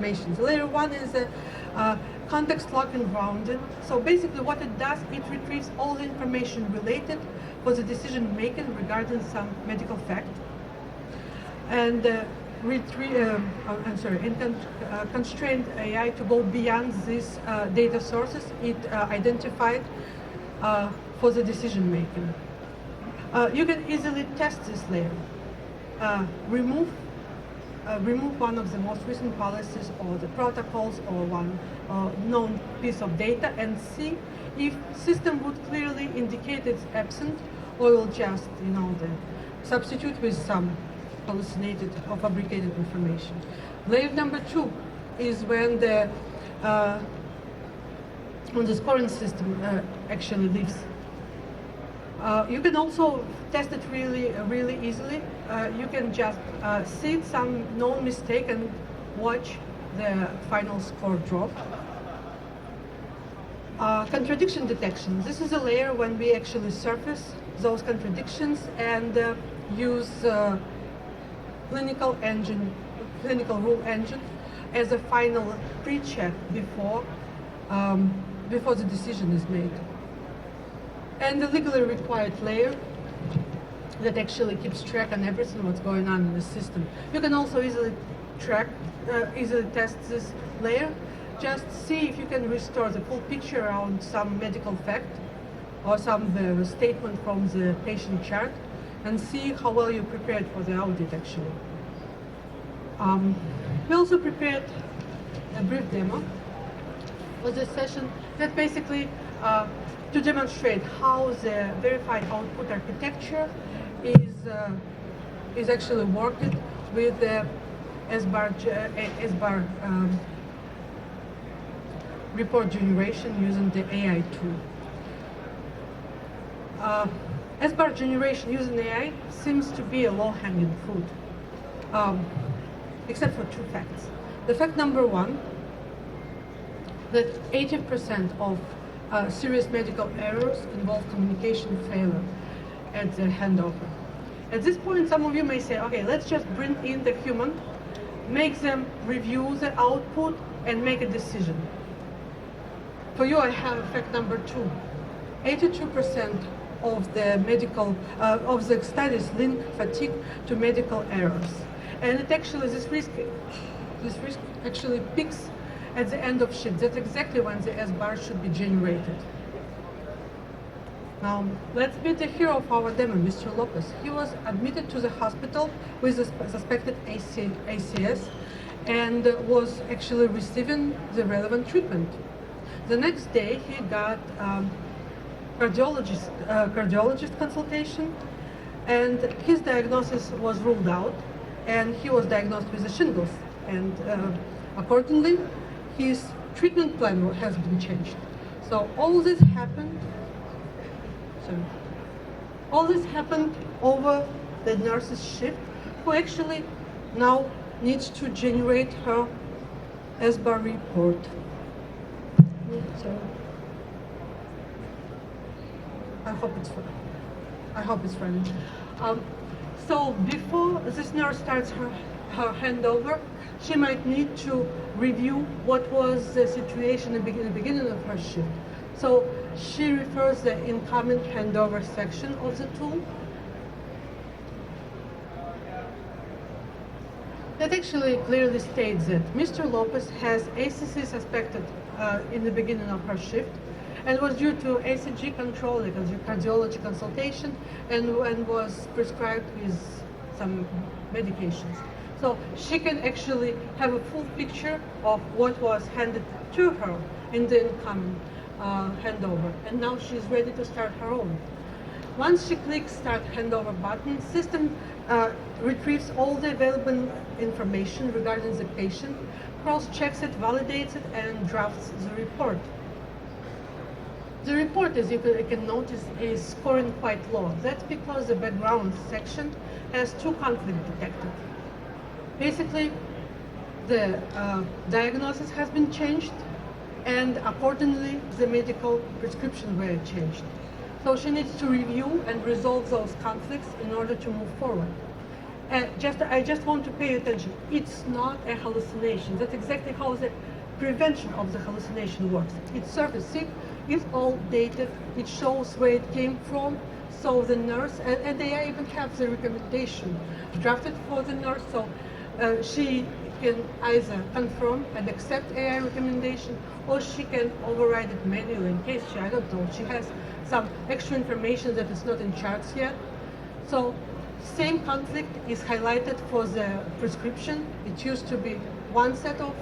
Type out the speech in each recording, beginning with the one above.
information. So layer one is a context lock and grounded. So basically what it does, it retrieves all the information related for the decision making regarding some medical fact. And constrained AI to go beyond these data sources it identified for the decision making. You can easily test this layer. Remove one of the most recent policies or the protocols or one known piece of data and see if system would clearly indicate it's absent or will just, substitute with some hallucinated or fabricated information. Layer number two is when the scoring system actually lives. You can also test it really easily. You can just see some known mistake and watch the final score drop. Contradiction detection. This is a layer when we actually surface those contradictions and use clinical rule engine as a final pre-check before the decision is made. And the legally required layer that actually keeps track on everything what's going on in the system. You can also easily test this layer. Just see if you can restore the full picture around some medical fact or some statement from the patient chart and see how well you prepared for the audit actually. We also prepared a brief demo for this session that basically to demonstrate how the verified output architecture is actually worked with the SBAR report generation using the AI tool. SBAR generation using AI seems to be a low-hanging fruit, except for two facts. The fact number one, that 80% of serious medical errors involve communication failure at the handover. At this point, some of you may say, okay, let's just bring in the human, make them review the output, and make a decision. For you, I have fact number two. 82% of the studies link fatigue to medical errors. And it actually, this risk actually peaks at the end of shift. That's exactly when the SBAR should be generated. Now, let's meet the hero of our demo, Mr. Lopez. He was admitted to the hospital with a suspected ACS and was actually receiving the relevant treatment. The next day, he got cardiologist consultation, and his diagnosis was ruled out, and he was diagnosed with a shingles. And accordingly, his treatment plan has been changed. So all this happened over the nurse's shift, who actually now needs to generate her SBAR report. So I hope it's running. So before this nurse starts her handover, she might need to review what was the situation in the beginning of her shift. So she refers the incoming handover section of the tool. That actually clearly states that Mr. Lopez has ACC suspected in the beginning of her shift, and was due to ACG control, like a cardiology consultation, and was prescribed with some medications. So she can actually have a full picture of what was handed to her in the incoming handover, and now she's ready to start her own. Once she clicks Start Handover button, system retrieves all the available information regarding the patient, cross-checks it, validates it, and drafts the report. The report, as you can notice, is scoring quite low. That's because the background section has two conflicts detected. Basically, the diagnosis has been changed, and accordingly, the medical prescription were changed. So she needs to review and resolve those conflicts in order to move forward. I just want to pay attention. It's not a hallucination. That's exactly how the prevention of the hallucination works. It's surfacing, it's all dated, it shows where it came from. So the nurse, and they even have the recommendation drafted for the nurse, so she can either confirm and accept AI recommendation, or she can override it manually in case she, I don't know, she has some extra information that is not in charts yet. So same conflict is highlighted for the prescription. It used to be one set of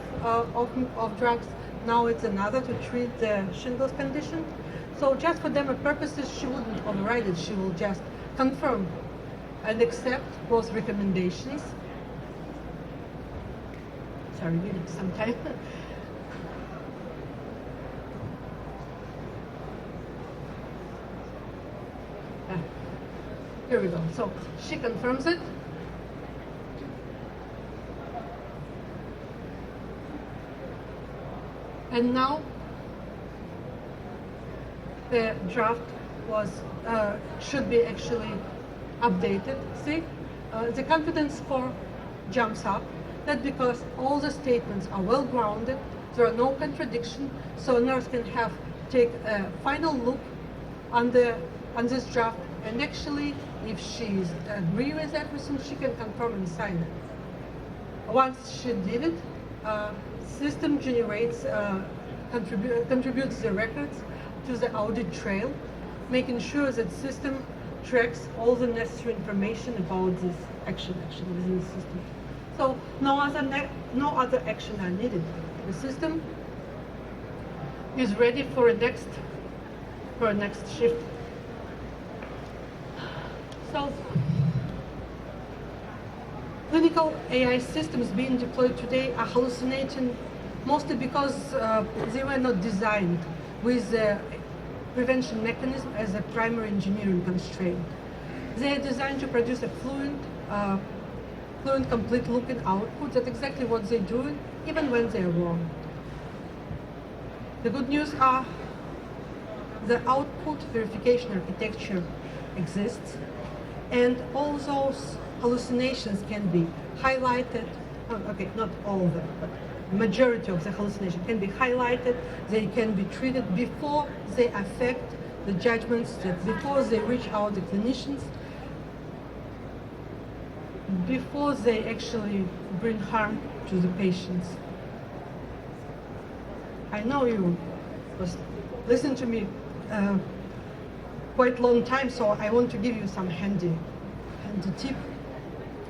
drugs, now it's another to treat the shingles condition. So just for demo purposes, she wouldn't override it, she will just confirm and accept both recommendations. Sorry, we need some time. Here we go. So she confirms it. And now the draft was should be actually updated. See, the confidence score jumps up. That's because all the statements are well grounded. There are no contradictions, so a nurse can take a final look on this draft, and actually, if she agrees with everything, she can confirm and sign it. Once she did it, system generates contributes the records to the audit trail, making sure that system tracks all the necessary information about this action within the system. So no other action are needed. The system is ready for a next shift. So clinical AI systems being deployed today are hallucinating mostly because they were not designed with the prevention mechanism as a primary engineering constraint. They are designed to produce a fluent, complete looking output. That's exactly what they're doing, even when they're wrong. The good news are the output verification architecture exists, and all those hallucinations can be highlighted. Okay, not all of them, but majority of the hallucination can be highlighted. They can be treated before they affect the judgments, that before they reach out the clinicians, before they actually bring harm to the patients. I know you listen to me quite long time, so I want to give you some handy tip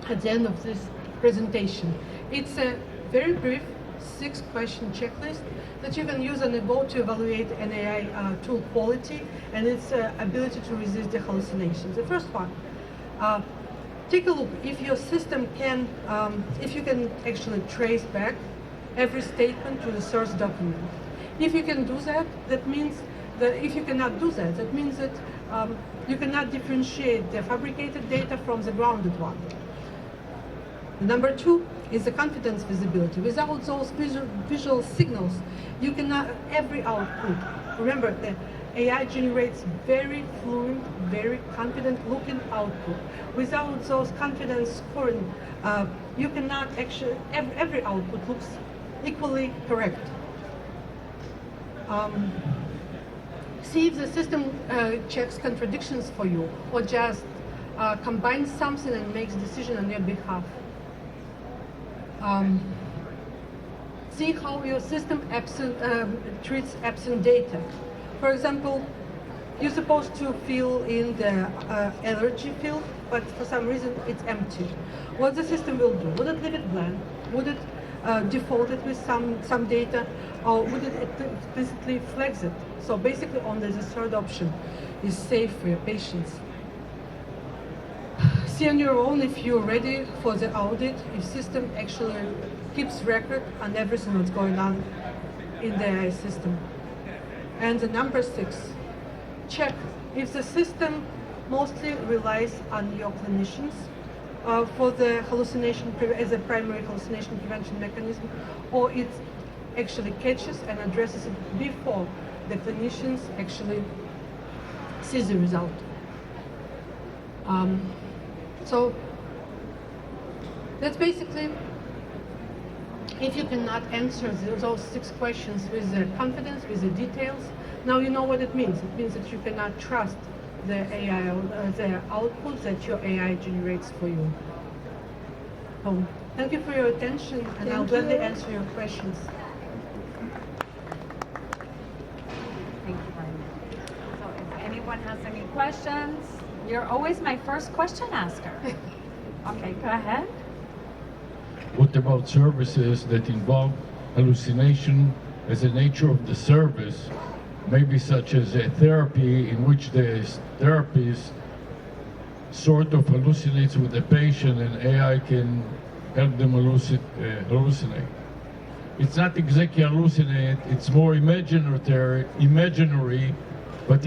at the end of this presentation. It's a very brief 6-question checklist that you can use on the go to evaluate an AI tool quality and its ability to resist the hallucinations. The first one, take a look if your system can, if you can actually trace back every statement to the source document. If you can do that, that means that if you cannot do that, that means that you cannot differentiate the fabricated data from the grounded one. Number 2 is the confidence visibility. Without those visual signals, you cannot, every output, remember that AI generates very fluent, very confident looking output. Without those confidence scoring, you cannot actually, every output looks equally correct. See if the system checks contradictions for you, or just combines something and makes a decision on your behalf. See how your system treats absent data. For example, you're supposed to fill in the allergy field, but for some reason it's empty. What the system will do? Would it leave it blank? Would it default it with some data, or would it explicitly flags it? So basically only the third option is safe for your patients. See on your own if you're ready for the audit, if system actually keeps record on everything that's going on in the AI system. And the number 6, check if the system mostly relies on your clinicians for the hallucination as a primary hallucination prevention mechanism, or it actually catches and addresses it before the clinicians actually see the result. So That's basically, if you cannot answer those 6 questions with the confidence, with the details, now you know what it means. It means that you cannot trust the AI, the output that your AI generates for you. So, thank you for your attention, and I'll gladly answer your questions. Thank you very much. So if anyone has any questions, you're always my first question asker. Okay, go ahead. What about services that involve hallucination as a nature of the service, maybe such as a therapy in which the therapist sort of hallucinates with the patient and AI can help them hallucinate? It's not exactly hallucinate, it's more imaginary, but